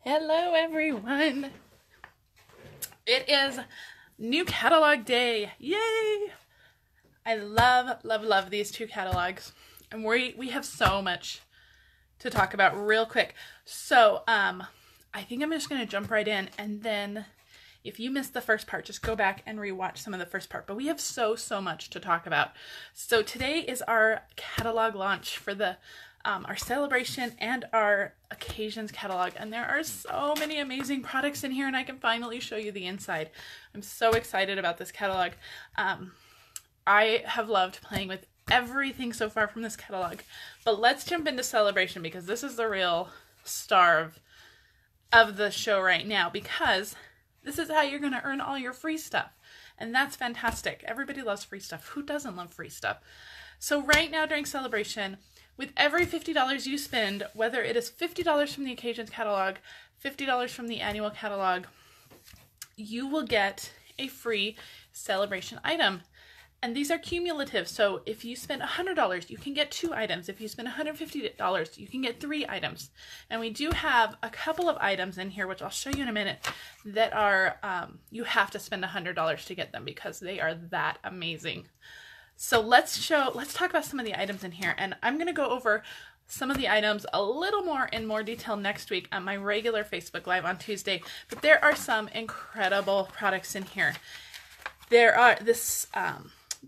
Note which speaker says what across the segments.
Speaker 1: Hello everyone! It is new catalog day! Yay! I love these two catalogs. And we have so much to talk about real quick. So, I think I'm just going to jump right in, and then if you missed the first part, just go back and rewatch some of the first part. But we have so much to talk about. So today is our catalog launch for the our Sale-a-bration and our occasions catalog, and there are so many amazing products in here, and I can finally show you the inside. I'm so excited about this catalog. I have loved playing with everything so far from this catalog, but let's jump into Sale-a-bration because this is the real star of the show right now, because this is how you're going to earn all your free stuff, and that's fantastic. Everybody loves free stuff. Who doesn't love free stuff? So right now during Sale-a-bration, with every $50 you spend, whether it is $50 from the occasions catalog, $50 from the annual catalog, you will get a free Sale-a-bration item. And these are cumulative. So if you spend $100, you can get 2 items. If you spend $150, you can get 3 items. And we do have a couple of items in here, which I'll show you in a minute, that are, you have to spend $100 to get them because they are that amazing. So let's talk about some of the items in here, and I'm going to go over some of the items a little more in more detail next week on my regular Facebook Live on Tuesday, but there are some incredible products in here. There are this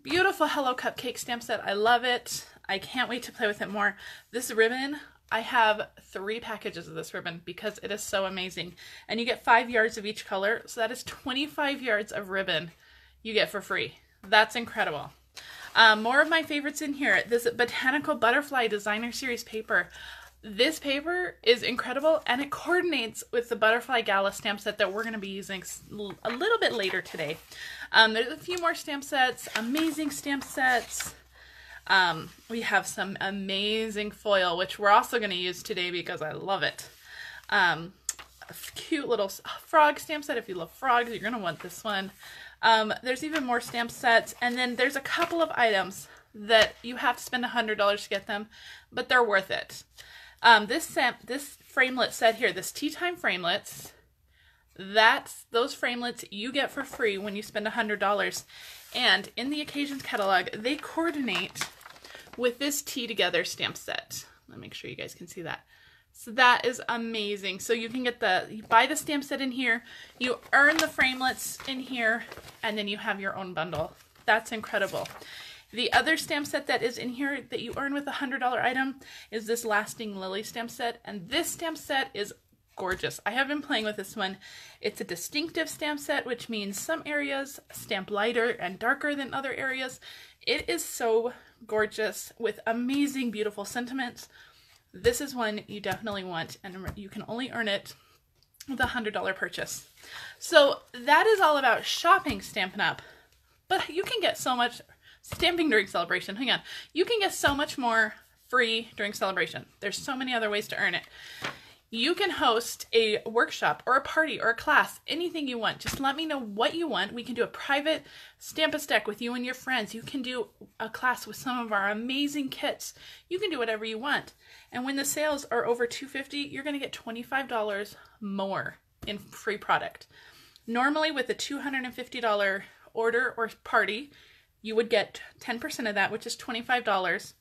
Speaker 1: beautiful Hello Cupcake stamp set. I love it. I can't wait to play with it more. This ribbon, I have 3 packages of this ribbon because it is so amazing, and you get 5 yards of each color, so that is 25 yards of ribbon you get for free. That's incredible. More of my favorites in here. This Botanical Butterfly Designer Series paper. This paper is incredible, and it coordinates with the Butterfly Gala stamp set that we're going to be using a little bit later today. There's a few more stamp sets, amazing stamp sets. We have some amazing foil, which we're also going to use today because I love it. A cute little frog stamp set. If you love frogs, you're going to want this one. There's even more stamp sets, and then there's a couple of items that you have to spend $100 to get them, but they're worth it. This framelit set here, this Tea Time framelets, those framelets you get for free when you spend $100, and in the occasions catalog, they coordinate with this Tea Together stamp set. Let me make sure you guys can see that. So that is amazing. So you can get you buy the stamp set in here, you earn the framelets in here, and then you have your own bundle. That's incredible. The other stamp set that is in here that you earn with a $100 item is this Lasting Lily stamp set, and this stamp set is gorgeous. I have been playing with this one. It's a distinctive stamp set, which means some areas stamp lighter and darker than other areas. It is so gorgeous with amazing, beautiful sentiments. This is one you definitely want, and you can only earn it with a $100 purchase. So that is all about shopping Stampin' Up! But you can get so much stamping during Sale-a-bration. Hang on. You can get so much more free during Sale-a-bration. There's so many other ways to earn it. You can host a workshop or a party or a class, anything you want. Just let me know what you want. We can do a private Stamp-a-Stack with you and your friends. You can do a class with some of our amazing kits. You can do whatever you want. And when the sales are over $250, you're going to get $25 more in free product. Normally with a $250 order or party, you would get 10% of that, which is $25.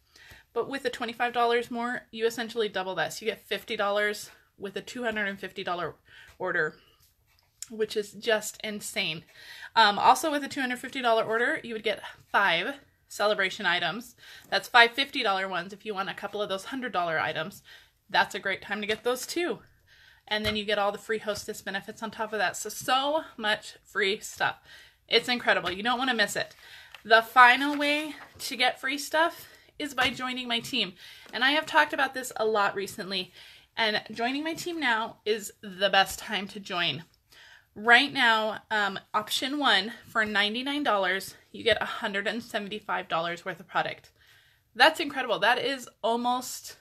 Speaker 1: But with the $25 more, you essentially double that. So you get $50 with a $250 order, which is just insane. Also with a $250 order, you would get 5 Sale-a-bration items. That's 5 $50 ones. If you want a couple of those $100 items, that's a great time to get those too. And then you get all the free hostess benefits on top of that. So much free stuff. It's incredible. You don't want to miss it. The final way to get free stuff is by joining my team. And I have talked about this a lot recently, and joining my team now is the best time to join. Right now, option 1 for $99, you get $175 worth of product. That's incredible. That is almost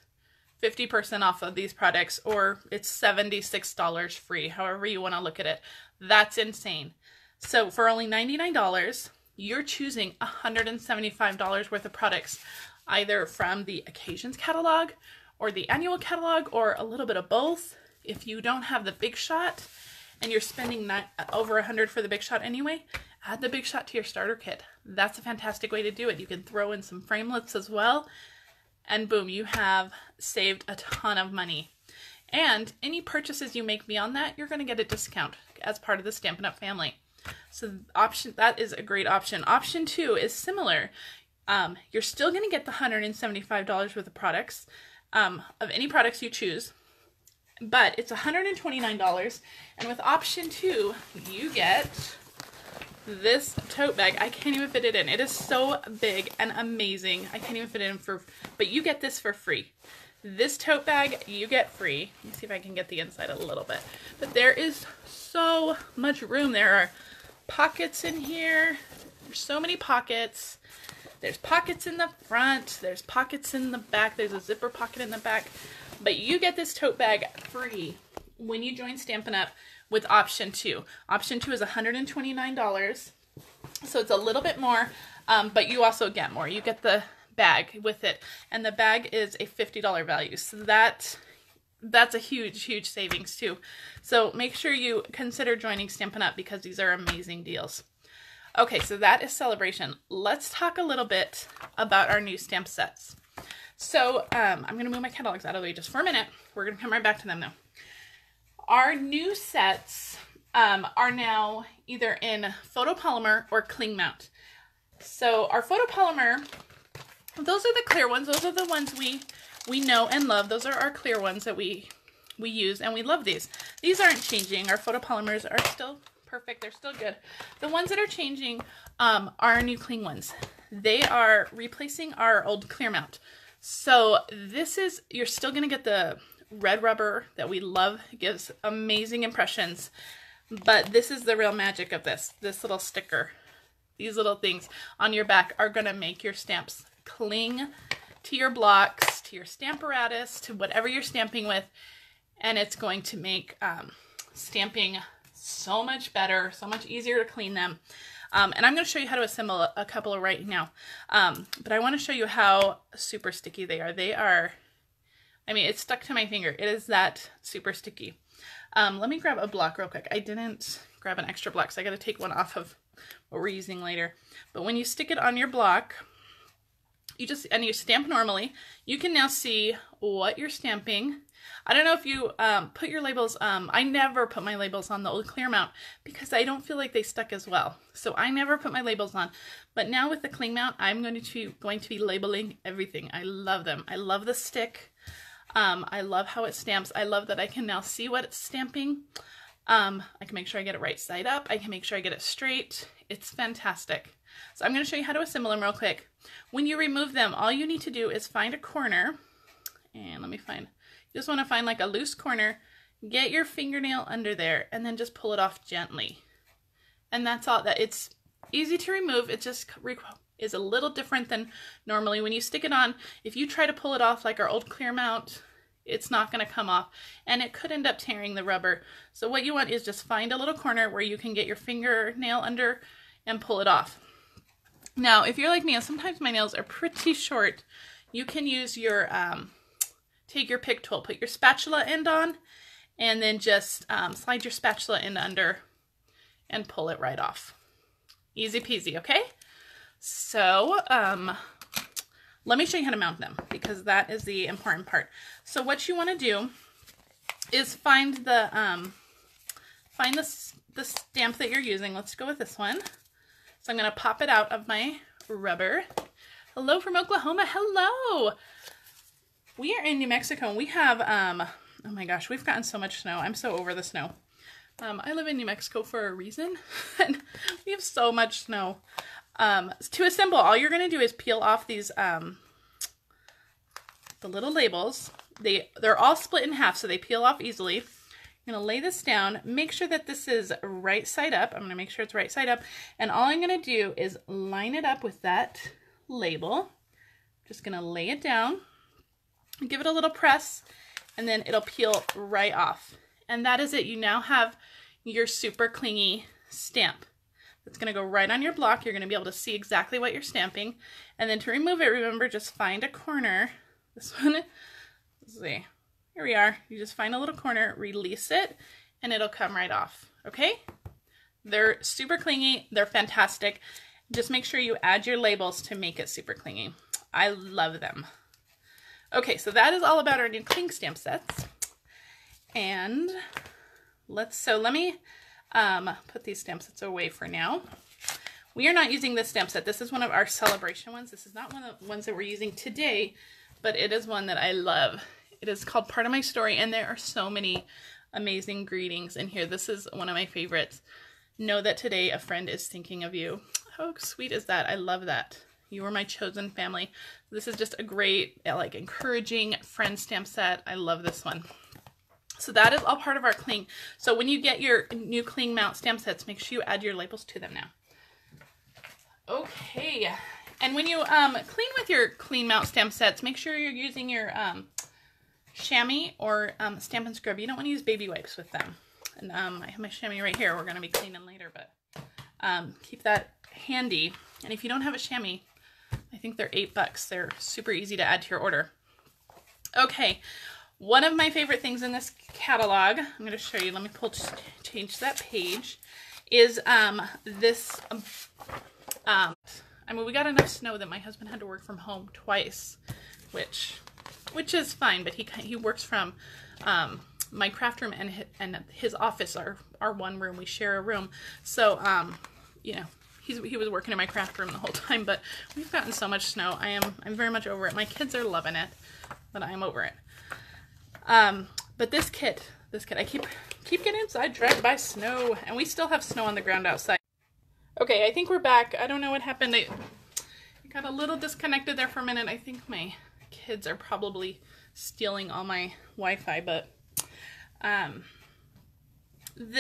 Speaker 1: 50% off of these products, or it's $76 free, however you want to look at it. That's insane. So for only $99, you're choosing $175 worth of products, either from the occasions catalog or the annual catalog or a little bit of both. if you don't have the Big Shot and you're spending over $100 for the Big Shot anyway, add the Big Shot to your starter kit. That's a fantastic way to do it. You can throw in some framelits as well, and boom, you have saved a ton of money. And any purchases you make beyond that, you're going to get a discount as part of the Stampin' Up! Family. So that is a great option. Option 2 is similar. You're still going to get the $175 worth of products, of any products you choose, but it's $129. And with option 2, you get this tote bag. I can't even fit it in. It is so big and amazing. I can't even fit it in but you get this for free. This tote bag you get free. Let me see if I can get the inside a little bit. But there is so much room. There are pockets in here. There's so many pockets. There's pockets in the front. There's pockets in the back. There's a zipper pocket in the back. But you get this tote bag free when you join Stampin' Up! With option 2. Option 2 is $129. So it's a little bit more, but you also get more. You get the bag with it, and the bag is a $50 value. So that's a huge savings too. So make sure you consider joining Stampin' Up! Because these are amazing deals. Okay, so that is Sale-a-bration. Let's talk a little bit about our new stamp sets. So I'm going to move my catalogs out of the way just for a minute. We're going to come right back to them now. Our new sets are now either in photopolymer or cling mount. So our photopolymer, those are the clear ones. Those are the ones we know and love. Those are our clear ones that we use, and we love these. These aren't changing. Our photopolymers are still perfect. They're still good. The ones that are changing are our new cling ones. They are replacing our old clear mount. So this is, you're still going to get the red rubber that we love. It gives amazing impressions. But this is the real magic of this little sticker. These little things on your back are going to make your stamps cling to your blocks, to your stamparatus, to whatever you're stamping with. And it's going to make stamping so much better, so much easier to clean them. And I'm going to show you how to assemble a couple right now. But I want to show you how super sticky they are. They are, I mean, it's stuck to my finger. It is that super sticky. Let me grab a block real quick. I didn't grab an extra block, so I got to take one off of what we're using later. But when you stick it on your block, you stamp normally, you can now see what you're stamping. I don't know if you put your labels, I never put my labels on the old clear mount because I don't feel like they stuck as well. So I never put my labels on. But now with the cling mount, I'm going to be labeling everything. I love them. I love the stick. I love how it stamps. I love that I can now see what it's stamping. I can make sure I get it right side up. I can make sure I get it straight. It's fantastic. So I'm going to show you how to assemble them real quick. When you remove them, all you need to do is find a corner. And let me find, you just want to find like a loose corner, get your fingernail under there, and then just pull it off gently. And that's all. That it's easy to remove. It just is a little different than normally when you stick it on. If you try to pull it off like our old clear mount, it's not going to come off, and it could end up tearing the rubber. So what you want is just find a little corner where you can get your fingernail under and pull it off. Now, if you're like me, and sometimes my nails are pretty short, you can use your, take your pick tool, put your spatula end on, and then just slide your spatula end under and pull it right off. Easy peasy, okay? So, let me show you how to mount them, because that is the important part. So what you want to do is find the stamp that you're using. Let's go with this one. So I'm going to pop it out of my rubber. Hello from Oklahoma. Hello. We are in New Mexico, and we have, oh my gosh, we've gotten so much snow. I'm so over the snow. I live in New Mexico for a reason, and we have so much snow. To assemble, all you're going to do is peel off these, the little labels. They're all split in half, so they peel off easily. I'm going to lay this down, make sure that this is right side up. I'm going to make sure it's right side up. And all I'm going to do is line it up with that label. Just going to lay it down, give it a little press, and then it'll peel right off. And that is it. You now have your super clingy stamp. It's going to go right on your block. You're going to be able to see exactly what you're stamping. And then to remove it, remember, just find a corner. This one, let's see. Here we are. You just find a little corner, release it, and it'll come right off, okay? They're super clingy. They're fantastic. Just make sure you add your labels to make it super clingy. I love them. Okay, so that is all about our new cling stamp sets. And let me put these stamp sets away for now. We are not using this stamp set. This is one of our Sale-a-bration ones. This is not one of the ones that we're using today, but it is one that I love. It is called Part of My Story, and there are so many amazing greetings in here. This is one of my favorites. Know that today a friend is thinking of you. How sweet is that? I love that. You are my chosen family. This is just a great, like, encouraging friend stamp set. I love this one. So that is all part of our cling. So when you get your new cling mount stamp sets, make sure you add your labels to them now. Okay. And when you clean with your clean mount stamp sets, make sure you're using your chamois or Stampin' Scrub. You don't want to use baby wipes with them. And I have my chamois right here. We're going to be cleaning later, but keep that handy. And if you don't have a chamois, I think they're $8. They're super easy to add to your order. Okay, one of my favorite things in this catalog, I'm going to show you, let me change that page, is this, I mean, we got enough snow that my husband had to work from home twice, which is fine, but he works from my craft room and his office are one room. We share a room. So, you know, he was working in my craft room the whole time, but we've gotten so much snow. I'm very much over it. My kids are loving it, but I'm over it. But this kit, I keep getting sidetracked by snow, and we still have snow on the ground outside. Okay, I think we're back. I don't know what happened. It got a little disconnected there for a minute. I think my kids are probably stealing all my Wi-Fi, but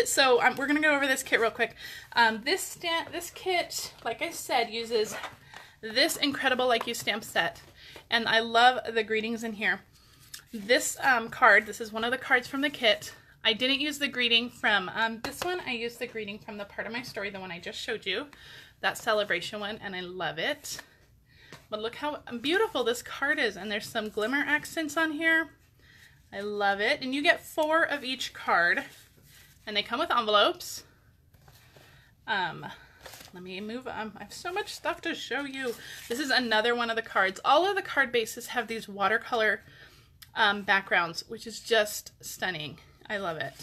Speaker 1: so we're gonna go over this kit real quick. This kit, like I said, uses this incredible Like You stamp set, and I love the greetings in here. This card, this is one of the cards from the kit. I didn't use the greeting from this one. I used the greeting from the Part of My Story, the one I just showed you, that Sale-a-bration one, and I love it. But look how beautiful this card is, and there's some glimmer accents on here. I love it. And you get 4 of each card, and they come with envelopes. Let me move on. I have so much stuff to show you. This is another one of the cards. All of the card bases have these watercolor backgrounds, which is just stunning. I love it.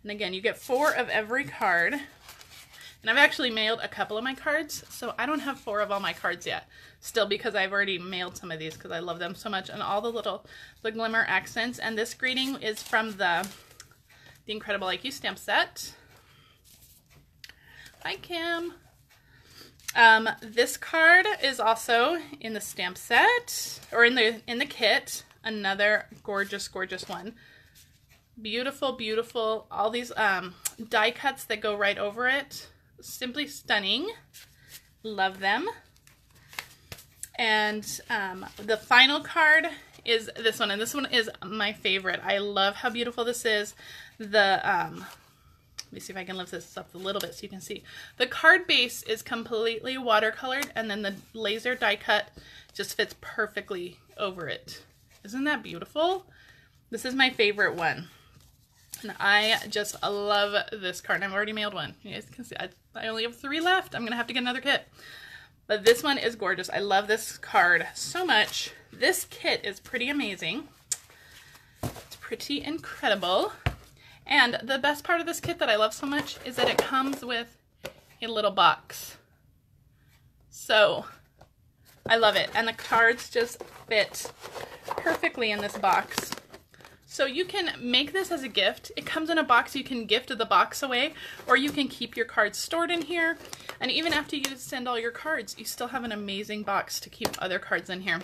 Speaker 1: And again, you get 4 of every card. And I've actually mailed a couple of my cards, so I don't have 4 of all my cards yet. Still, because I've already mailed some of these because I love them so much. And all the glimmer accents. And this greeting is from the Incredible Like You stamp set. Hi, Kim. This card is also in the stamp set, or in the kit. Another gorgeous, gorgeous one. Beautiful, beautiful. All these die cuts that go right over it. Simply stunning. Love them. And the final card is this one, and this one is my favorite. I love how beautiful this is. Let me see if I can lift this up a little bit so you can see. The card base is completely watercolored, and then the laser die cut just fits perfectly over it. Isn't that beautiful? This is my favorite one. And I just love this card. I've already mailed one. You guys can see I only have 3 left. I'm going to have to get another kit. But this one is gorgeous. I love this card so much. This kit is pretty amazing. It's pretty incredible. And the best part of this kit that I love so much is that it comes with a little box. So I love it. And the cards just fit perfectly in this box. So you can make this as a gift. It comes in a box. You can gift the box away, or you can keep your cards stored in here. And even after you send all your cards, you still have an amazing box to keep other cards in here.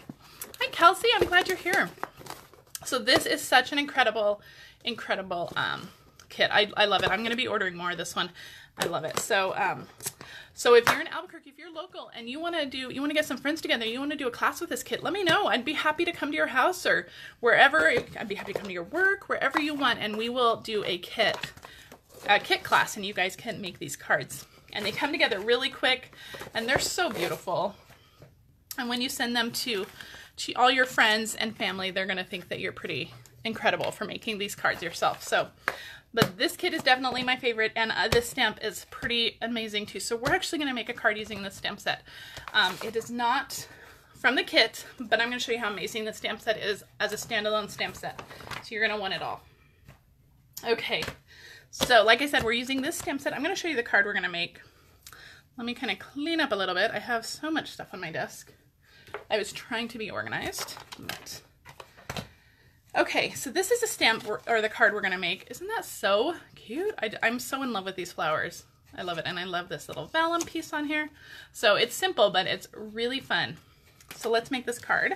Speaker 1: Hi, Kelsey. I'm glad you're here. So this is such an incredible, incredible kit. I love it. I'm going to be ordering more of this one. I love it. So so if you're in Albuquerque, if you're local and you want to get some friends together, you want to do a class with this kit, let me know. I'd be happy to come to your house or wherever. I'd be happy to come to your work, wherever you want, and we will do a kit class, and you guys can make these cards. And they come together really quick, and they're so beautiful. And when you send them to all your friends and family, they're going to think that you're pretty incredible for making these cards yourself. So, but this kit is definitely my favorite, and this stamp is pretty amazing too. So we're actually going to make a card using this stamp set. It is not from the kit, but I'm going to show you how amazing the stamp set is as a standalone stamp set. So you're going to want it all. Okay, so like I said, we're using this stamp set. I'm going to show you the card we're going to make. Let me kind of clean up a little bit. I have so much stuff on my desk. I was trying to be organized, but... Okay, so this is a stamp or the card we're going to make. Isn't that so cute? I'm so in love with these flowers. I love it. And I love this little vellum piece on here. So it's simple, but it's really fun. So let's make this card.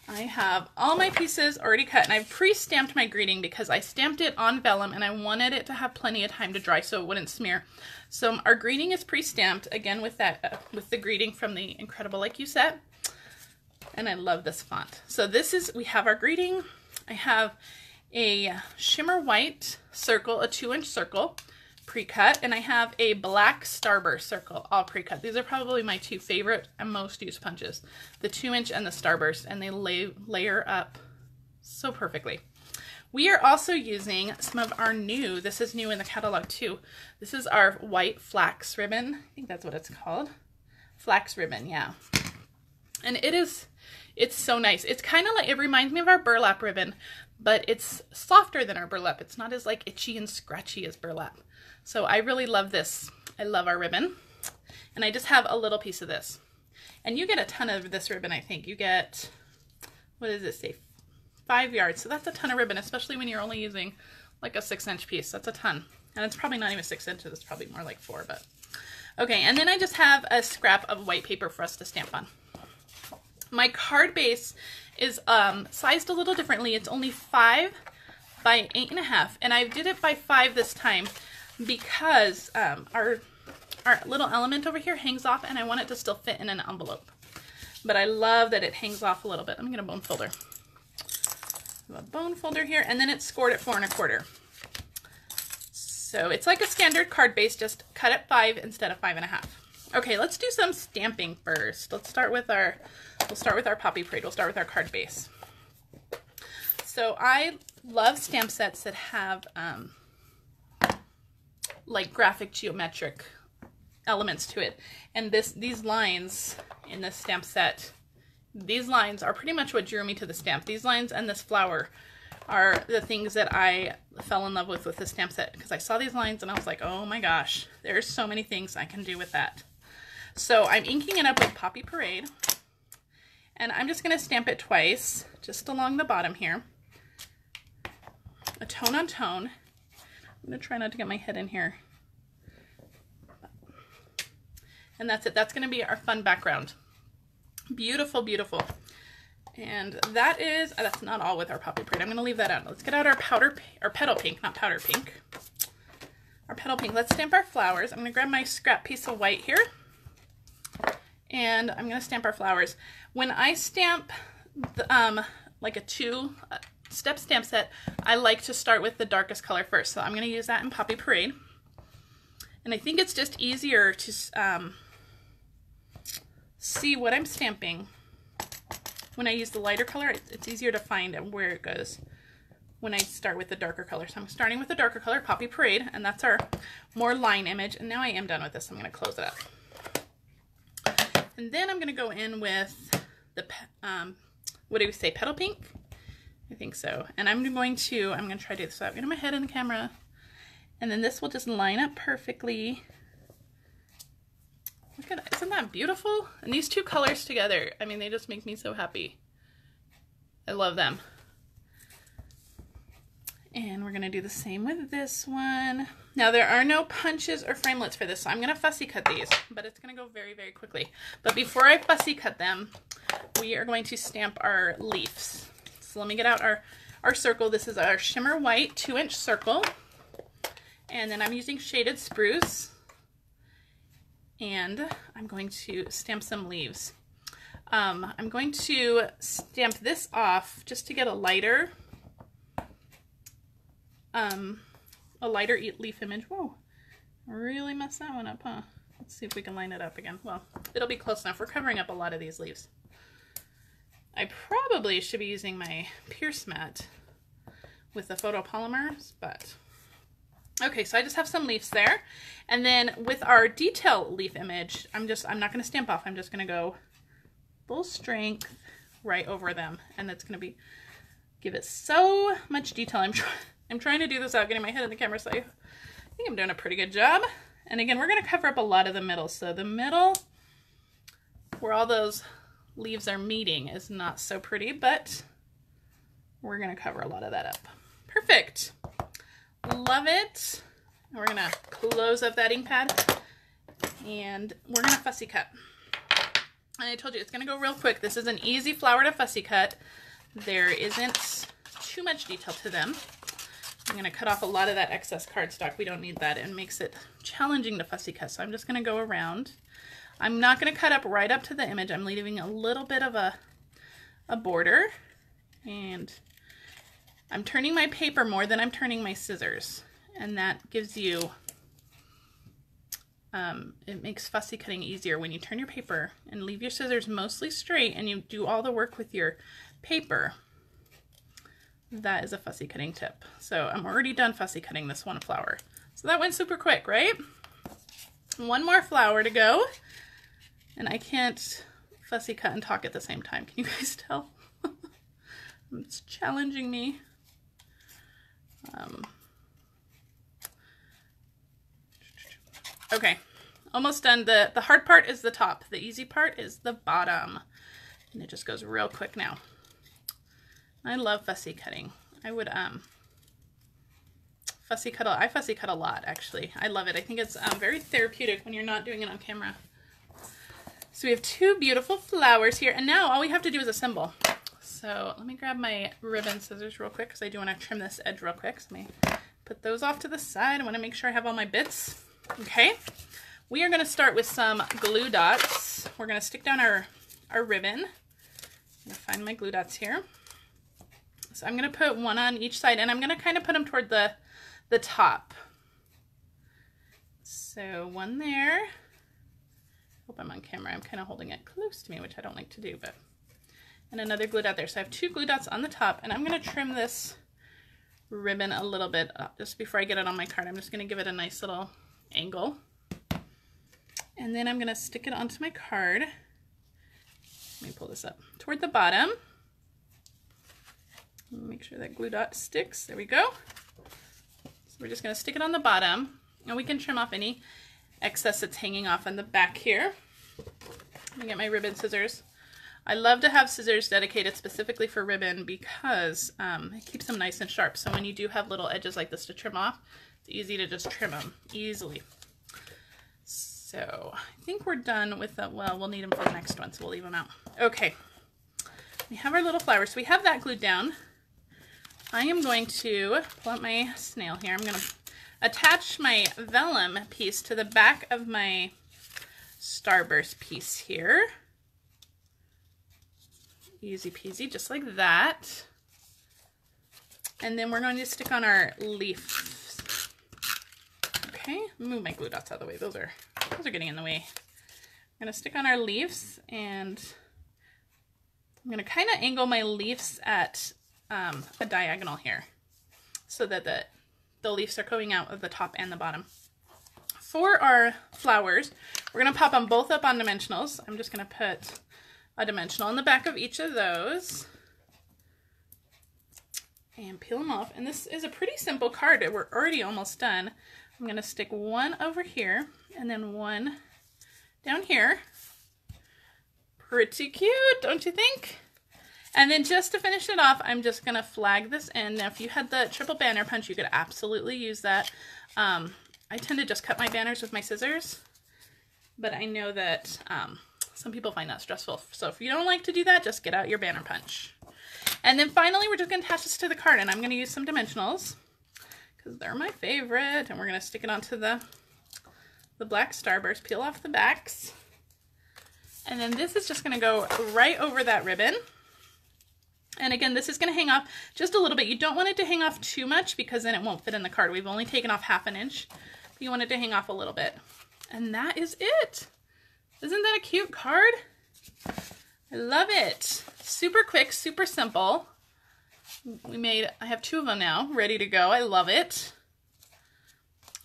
Speaker 1: I have all my pieces already cut, and I've pre-stamped my greeting because I stamped it on vellum and I wanted it to have plenty of time to dry so it wouldn't smear. So our greeting is pre-stamped, again with that with the greeting from the Incredible Like You set. And I love this font. So this is, we have our greeting. I have a shimmer white circle, a 2-inch circle, pre-cut, and I have a black starburst circle, all pre-cut. These are probably my two favorite and most used punches, the 2-inch and the starburst, and they layer up so perfectly. We are also using some of our new, this is new in the catalog too, this is our white flax ribbon. I think that's what it's called. Flax ribbon, yeah. And it's so nice. It's kind of like, it reminds me of our burlap ribbon, but it's softer than our burlap. It's not as like itchy and scratchy as burlap. So I really love this. I love our ribbon. And I just have a little piece of this. And you get a ton of this ribbon, I think. You get, what does it say? 5 yards. So that's a ton of ribbon, especially when you're only using like a 6-inch piece. That's a ton. And it's probably not even 6 inches. It's probably more like 4, but. Okay, and then I just have a scrap of white paper for us to stamp on. My card base is sized a little differently. It's only 5 by 8.5, and I did it by 5 this time because our little element over here hangs off, and I want it to still fit in an envelope. But I love that it hangs off a little bit. Let me get a bone folder. I have a bone folder here, and then it's scored at 4 1/4. So it's like a standard card base, just cut at 5 instead of 5.5. Okay, let's do some stamping first. Let's start with our, we'll start with our Poppy Parade. We'll start with our card base. So I love stamp sets that have like graphic geometric elements to it. And these lines in this stamp set, these lines are pretty much what drew me to the stamp. These lines and this flower are the things that I fell in love with the stamp set, because I saw these lines and I was like, oh my gosh, there's so many things I can do with that. So I'm inking it up with Poppy Parade, and I'm just going to stamp it twice, just along the bottom here. A tone on tone. I'm going to try not to get my head in here. And that's it. That's going to be our fun background. Beautiful, beautiful. And that is, that's not all with our Poppy Parade. I'm going to leave that out. Let's get out our petal pink, not powder pink. Our petal pink. Let's stamp our flowers. I'm going to grab my scrap piece of white here. And I'm going to stamp our flowers. When I stamp the, like a 2-step stamp set, I like to start with the darkest color first. So I'm going to use that in Poppy Parade. And I think it's just easier to see what I'm stamping. When I use the lighter color, it's easier to find where it goes when I start with the darker color. So I'm starting with the darker color, Poppy Parade, and that's our more line image. And now I am done with this. I'm going to close it up. And then I'm going to go in with the, what do we say, petal pink? I think so. And I'm going to try to do this. So I'm going to my head in the camera. And then this will just line up perfectly. Look at that. Isn't that beautiful? And these two colors together, I mean, they just make me so happy. I love them. And we're going to do the same with this one. Now, there are no punches or framelits for this, so I'm going to fussy cut these, but it's going to go very, very quickly. But before I fussy cut them, we are going to stamp our leaves. So let me get out our circle. This is our shimmer white 2-inch circle. And then I'm using shaded spruce. And I'm going to stamp some leaves. I'm going to stamp this off just to get a lighter leaf image. Whoa, I really messed that one up, huh? Let's see if we can line it up again. Well, it'll be close enough. We're covering up a lot of these leaves. I probably should be using my Pierce mat with the photopolymers, but okay, so I just have some leaves there. And then with our detail leaf image, I'm not going to stamp off. I'm just going to go full strength right over them. And that's going to give it so much detail. I'm trying to do this without getting my head in the camera, so I think I'm doing a pretty good job. And again, we're going to cover up a lot of the middle. So the middle, where all those leaves are meeting, is not so pretty, but we're going to cover a lot of that up. Perfect. Love it. And we're going to close up that ink pad and we're going to fussy cut. And I told you it's going to go real quick. This is an easy flower to fussy cut. There isn't too much detail to them. I'm going to cut off a lot of that excess cardstock. We don't need that. It makes it challenging to fussy cut. So I'm just going to go around. I'm not going to cut up right up to the image. I'm leaving a little bit of a border. And I'm turning my paper more than I'm turning my scissors. And that gives you, it makes fussy cutting easier when you turn your paper and leave your scissors mostly straight and you do all the work with your paper. That is a fussy cutting tip. So I'm already done fussy cutting this one flower. So that went super quick, right? One more flower to go. And I can't fussy cut and talk at the same time. Can you guys tell? It's challenging me. Okay, almost done. The hard part is the top. The easy part is the bottom. And it just goes real quick now. I love fussy cutting. I would fussy cut a lot, actually. I love it. I think it's very therapeutic when you're not doing it on camera. So we have two beautiful flowers here, and now all we have to do is assemble. So let me grab my ribbon scissors real quick because I do want to trim this edge real quick. So let me put those off to the side. I want to make sure I have all my bits. Okay, we are going to start with some glue dots. We're going to stick down our ribbon. I'm going to find my glue dots here. So I'm going to put one on each side, and I'm going to kind of put them toward the top. So one there. Hope I'm on camera. I'm kind of holding it close to me, which I don't like to do, but. And another glue dot there. So I have two glue dots on the top, and I'm going to trim this ribbon a little bit just before I get it on my card. I'm just going to give it a nice little angle. And then I'm going to stick it onto my card. Let me pull this up toward the bottom. Make sure that glue dot sticks. There we go. So we're just going to stick it on the bottom, and we can trim off any excess that's hanging off on the back here. Let me get my ribbon scissors. I love to have scissors dedicated specifically for ribbon because it keeps them nice and sharp. So when you do have little edges like this to trim off, it's easy to just trim them easily. So I think we're done with the, well, we'll need them for the next one, so we'll leave them out. Okay, we have our little flowers. So we have that glued down. I am going to pull out my snail here. I'm going to attach my vellum piece to the back of my starburst piece here. Easy peasy, just like that. And then we're going to stick on our leaf. Okay, move my glue dots out of the way. Those are getting in the way. I'm going to stick on our leaves, and I'm going to kind of angle my leaves at a diagonal here so that the leaves are coming out of the top and the bottom. For our flowers, we're going to pop them both up on dimensionals. I'm just going to put a dimensional on the back of each of those and peel them off. And this is a pretty simple card. We're already almost done. I'm going to stick one over here and then one down here. Pretty cute, don't you think? And then just to finish it off, I'm just going to flag this in. Now, if you had the triple banner punch, you could absolutely use that. I tend to just cut my banners with my scissors, but I know that some people find that stressful. So if you don't like to do that, just get out your banner punch. And then finally, we're just going to attach this to the card, and I'm going to use some dimensionals because they're my favorite. And we're going to stick it onto the black starburst, peel off the backs. And then this is just going to go right over that ribbon. And again, this is going to hang off just a little bit. You don't want it to hang off too much because then it won't fit in the card. We've only taken off 1/2 inch. But you want it to hang off a little bit. And that is it. Isn't that a cute card? I love it. Super quick, super simple. I have 2 of them now, ready to go. I love it.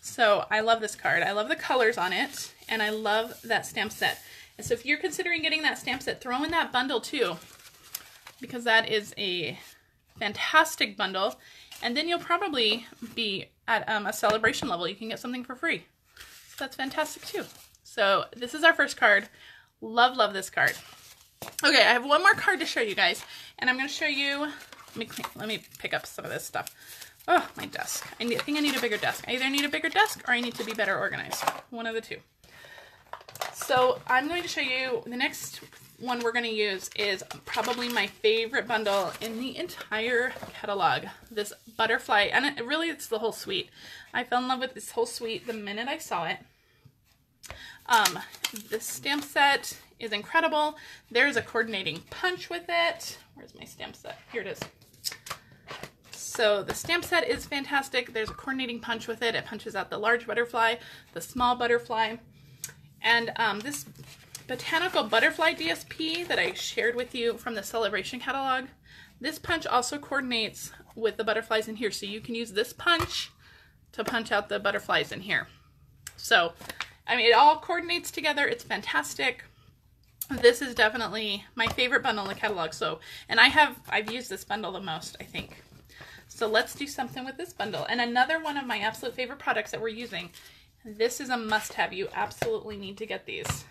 Speaker 1: So I love this card. I love the colors on it, and I love that stamp set. And so if you're considering getting that stamp set, throw in that bundle too, because that is a fantastic bundle. And then you'll probably be at a celebration level. You can get something for free. So that's fantastic too. So this is our first card. Love, love this card. Okay, I have one more card to show you guys, and I'm going to show you, let me pick up some of this stuff. Oh, my desk. I think I need a bigger desk. I either need a bigger desk or I need to be better organized. One of the two. So I'm going to show you, the next one we're going to use is probably my favorite bundle in the entire catalog. This butterfly, and really it's the whole suite. I fell in love with this whole suite the minute I saw it. This stamp set is incredible. There's a coordinating punch with it. Where's my stamp set? Here it is. So the stamp set is fantastic. There's a coordinating punch with it. It punches out the large butterfly, the small butterfly, and this botanical butterfly DSP that I shared with you from the Sale-a-bration catalog. This punch also coordinates with the butterflies in here. So you can use this punch to punch out the butterflies in here. So, I mean, it all coordinates together. It's fantastic. This is definitely my favorite bundle in the catalog. So, and I've used this bundle the most, I think. So let's do something with this bundle. And another one of my absolute favorite products that we're using, this is a must-have. You absolutely need to get these,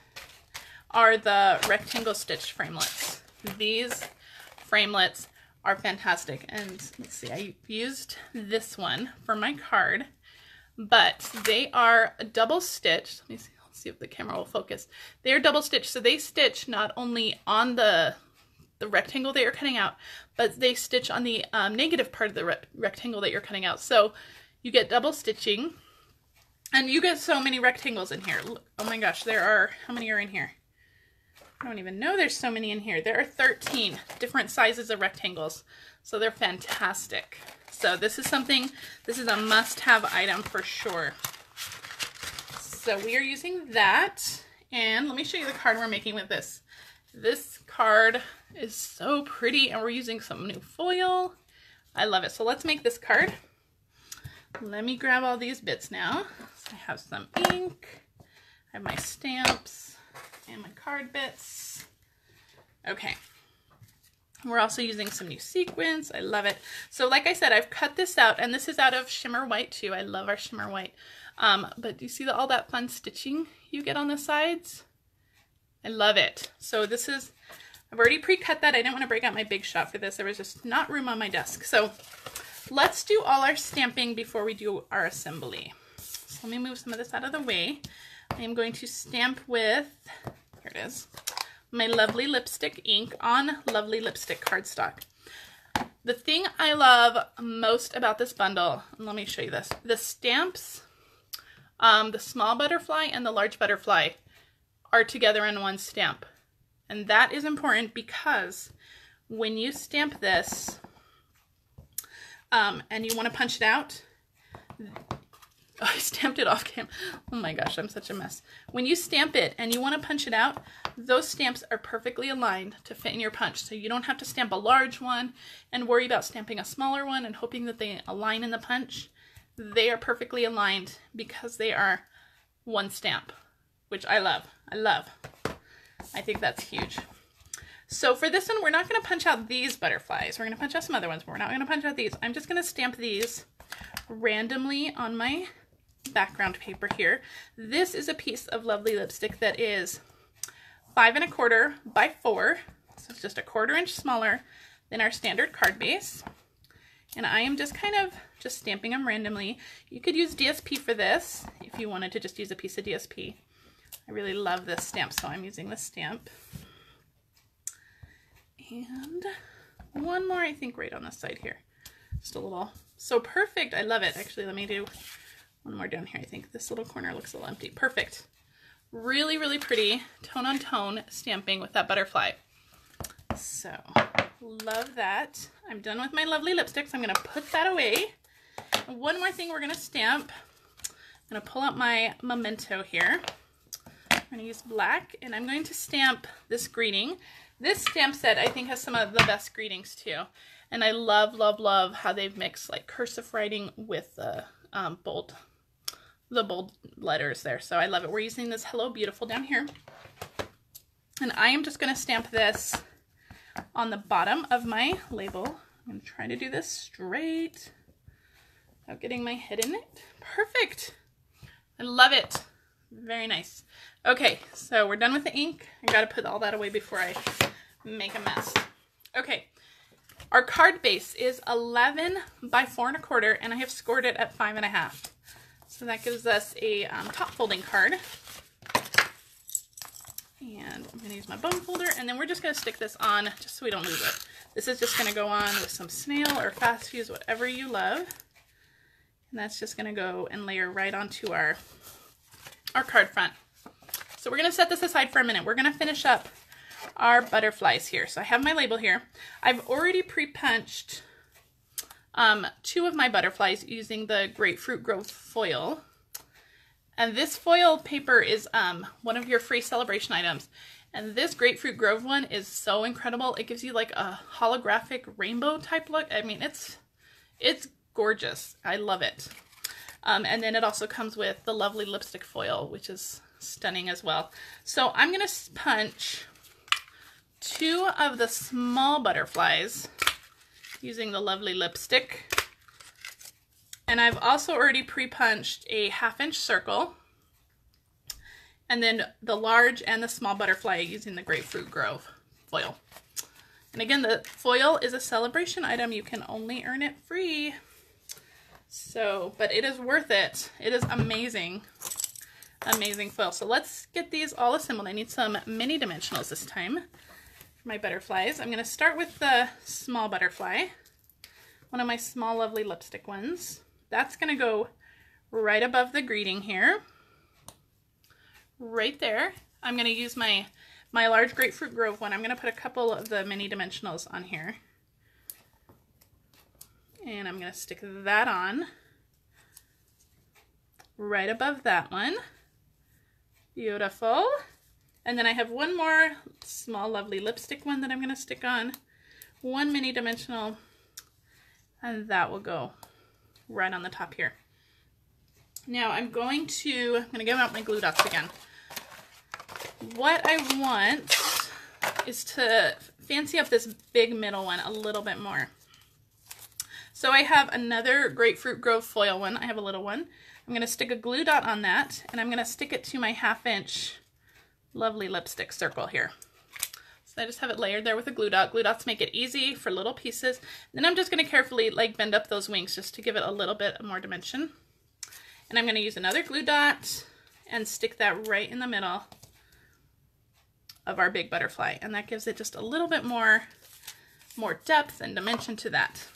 Speaker 1: are the rectangle stitch framelits. These framelits are fantastic. And let's see, I used this one for my card, but they are double stitched. Let me see, let's see if the camera will focus. They are double stitched, so they stitch not only on the rectangle that you're cutting out, but they stitch on the negative part of the rectangle that you're cutting out. So you get double stitching, and you get so many rectangles in here. Look, oh my gosh, there are, how many are in here? I don't even know there's so many in here. There are 13 different sizes of rectangles. So they're fantastic. So this is something, this is a must-have item for sure. So we are using that, and let me show you the card we're making with this. This card is so pretty, and we're using some new foil. I love it. So let's make this card. Let me grab all these bits now. So I have some ink, I have my stamps, and my card bits. Okay. We're also using some new sequins. I love it. So like I said, I've cut this out, and this is out of shimmer white too. I love our shimmer white. But do you see all that fun stitching you get on the sides? I love it. So this is, I've already pre-cut that. I didn't want to break out my Big Shot for this. There was just not room on my desk. So let's do all our stamping before we do our assembly. So let me move some of this out of the way. I am going to stamp with, here it is, my Lovely Lipstick ink on Lovely Lipstick cardstock. The thing I love most about this bundle, and let me show you this, the stamps, the small butterfly and the large butterfly are together in one stamp. And that is important because when you stamp this and you want to punch it out, oh, I stamped it off camera. Oh my gosh, I'm such a mess. When you stamp it and you want to punch it out, those stamps are perfectly aligned to fit in your punch. So you don't have to stamp a large one and worry about stamping a smaller one and hoping that they align in the punch. They are perfectly aligned because they are one stamp, which I love. I love. I think that's huge. So for this one, we're not going to punch out these butterflies. We're going to punch out some other ones, but we're not going to punch out these. I'm just going to stamp these randomly on my background paper here. This is a piece of Lovely Lipstick that is 5 1/4 by 4. So it's just a 1/4 inch smaller than our standard card base. And I am just kind of just stamping them randomly. You could use DSP for this if you wanted to just use a piece of DSP. I really love this stamp, so I'm using this stamp. And one more, I think, right on this side here. Just a little, so perfect. I love it. Actually, let me do one more down here. I think this little corner looks a little empty. Perfect. Really, really pretty tone on tone stamping with that butterfly. So, love that. I'm done with my Lovely lipsticks. I'm going to put that away. And one more thing we're going to stamp. I'm going to pull out my memento here. I'm going to use black, and I'm going to stamp this greeting. This stamp set, I think, has some of the best greetings, too. And I love, love, love how they've mixed like cursive writing with the bold letters there. So I love it. We're using this Hello Beautiful down here. And I am just going to stamp this on the bottom of my label. I'm going to try to do this straight without getting my head in it. Perfect. I love it. Very nice. Okay, so we're done with the ink. I got to put all that away before I make a mess. Okay. Our card base is 11 by 4 1/4, and I have scored it at 5 1/2. So that gives us a top folding card. And I'm going to use my bone folder, and then we're just going to stick this on just so we don't lose it. This is just going to go on with some snail or fast fuse, whatever you love. And that's just going to go and layer right onto our card front. So we're going to set this aside for a minute. We're going to finish up our butterflies here. So I have my label here. I've already pre-punched 2 of my butterflies using the Grapefruit Grove foil. And this foil paper is one of your free Sale-a-bration items. And this Grapefruit Grove one is so incredible. It gives you like a holographic rainbow type look. I mean, it's gorgeous. I love it. And then it also comes with the lovely lipstick foil, which is stunning as well. So I'm going to punch 2 of the small butterflies using the lovely lipstick. And I've also already pre-punched a 1/2 inch circle. And then the large and the small butterfly using the Grapefruit Grove foil. And again, the foil is a Sale-a-bration item. You can only earn it free. So, but it is worth it. It is amazing. Amazing foil. So let's get these all assembled. I need some mini dimensionals this time for my butterflies. I'm going to start with the small butterfly. One of my small lovely lipstick ones. That's going to go right above the greeting here. Right there. I'm going to use my large Grapefruit Grove one. I'm going to put a couple of the mini dimensionals on here. And I'm going to stick that on right above that one. Beautiful. And then I have one more small lovely lipstick one that I'm going to stick on. One mini dimensional. And that will go right on the top here. Now I'm going to give out my glue dots again. What I want is to fancy up this big middle one a little bit more. So I have another Grapefruit Grove foil one. I have a little one. I'm going to stick a glue dot on that, and I'm going to stick it to my 1/2 inch lovely lipstick circle here. So I just have it layered there with a glue dot. Glue dots make it easy for little pieces. Then I'm just going to carefully like bend up those wings just to give it a little bit more dimension. And I'm going to use another glue dot and stick that right in the middle of our big butterfly. And that gives it just a little bit more depth and dimension to that.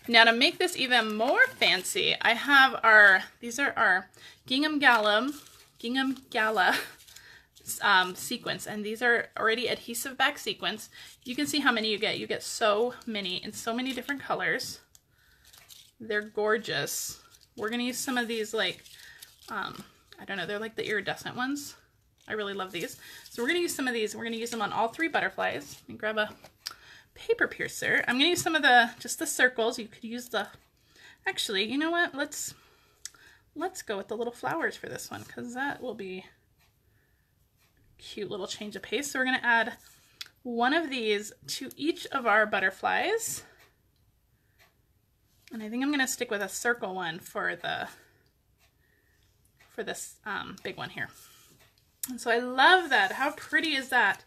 Speaker 1: Now to make this even more fancy, I have these are our Gingham Gala sequins, and these are already adhesive back sequins. You can see how many you get. You get so many in so many different colors. They're gorgeous. We're gonna use some of these like, I don't know, they're like the iridescent ones. I really love these. So we're gonna use some of these. We're gonna use them on all 3 butterflies. Let me grab a paper piercer. I'm gonna use some of just the circles. You could use actually, you know what? Let's go with the little flowers for this one, because that will be a cute little change of pace. So we're gonna add one of these to each of our butterflies. And I think I'm gonna stick with a circle one for this big one here. And so I love that. How pretty is that?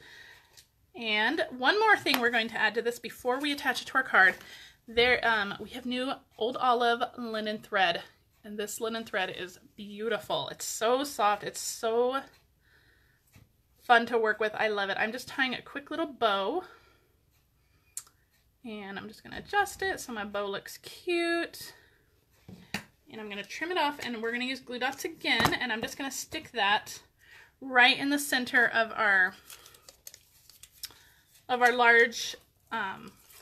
Speaker 1: And one more thing we're going to add to this before we attach it to our card. There, we have new Old Olive linen thread, and this linen thread is beautiful. It's so soft. It's so fun to work with. I love it. I'm just tying a quick little bow, and I'm just going to adjust it so my bow looks cute. And I'm going to trim it off, and we're going to use glue dots again, and I'm just going to stick that right in the center of our large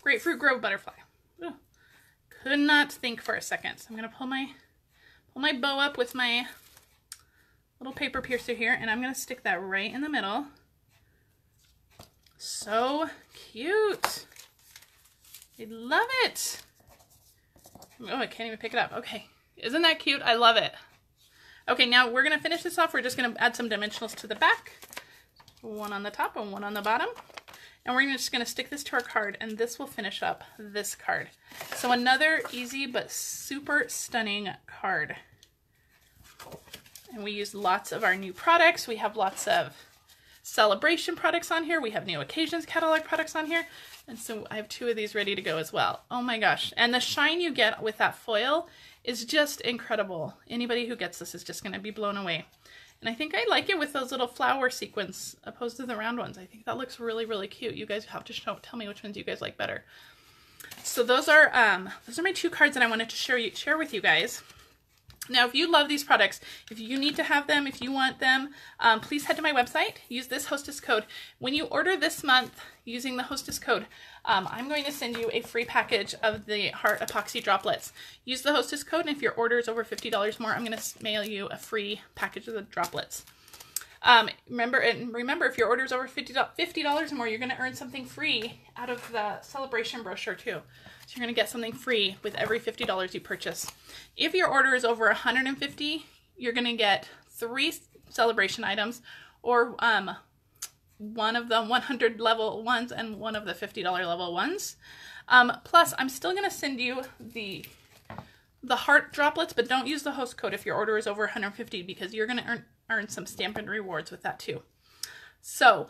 Speaker 1: Grapefruit Grove butterfly. Ooh, could not think for a second. So I'm going to pull my bow up with my little paper piercer here, and I'm going to stick that right in the middle. So cute. I love it. Oh, I can't even pick it up. Okay. Isn't that cute? I love it. Okay, now we're going to finish this off. We're just going to add some dimensionals to the back. One on the top and one on the bottom. And we're just going to stick this to our card, and this will finish up this card. So another easy but super stunning card. And we use lots of our new products. We have lots of Sale-a-bration products on here. We have new occasions catalog products on here. And so I have 2 of these ready to go as well. Oh my gosh. And the shine you get with that foil is just incredible. Anybody who gets this is just going to be blown away. And I think I like it with those little flower sequins opposed to the round ones. I think that looks really, really cute. You guys have to tell me which ones you guys like better. So those are my 2 cards that I wanted to share with you guys. Now, if you love these products, if you need to have them, if you want them, please head to my website. Use this hostess code. When you order this month using the hostess code, I'm going to send you a free package of the heart epoxy droplets. Use the hostess code, and if your order is over $50 more, I'm going to mail you a free package of the droplets. Remember, if your order is over $50 or more, you're going to earn something free out of the Sale-a-bration brochure too. So you're going to get something free with every $50 you purchase. If your order is over $150, you're going to get 3 Sale-a-bration items, or one of the 100 level ones and one of the $50 level ones. Plus, I'm still going to send you the heart droplets, but don't use the host code if your order is over $150, because you're going to earn some Stampin' rewards with that too. So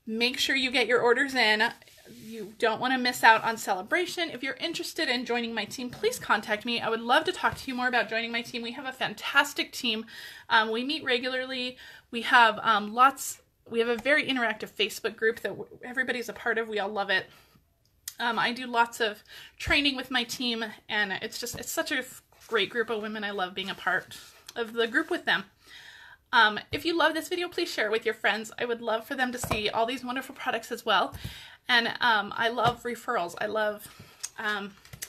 Speaker 1: make sure you get your orders in. You don't want to miss out on Sale-a-bration. If you're interested in joining my team, please contact me. I would love to talk to you more about joining my team. We have a fantastic team. We meet regularly. We have we have a very interactive Facebook group that everybody's a part of. We all love it. I do lots of training with my team, and it's such a great group of women. I love being a part of the group with them. If you love this video, please share it with your friends. I would love for them to see all these wonderful products as well. And I love referrals. I love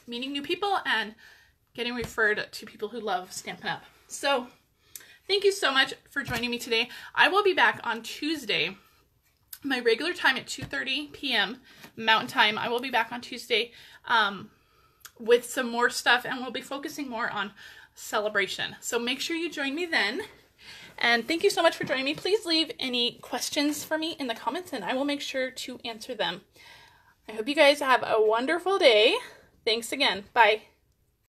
Speaker 1: meeting new people and getting referred to people who love Stampin' Up. So thank you so much for joining me today. I will be back on Tuesday, my regular time at 2:30 p.m. Mountain Time. I will be back on Tuesday with some more stuff, and we'll be focusing more on Sale-a-bration. So make sure you join me then. And thank you so much for joining me. Please leave any questions for me in the comments, and I will make sure to answer them. I hope you guys have a wonderful day. Thanks again. Bye.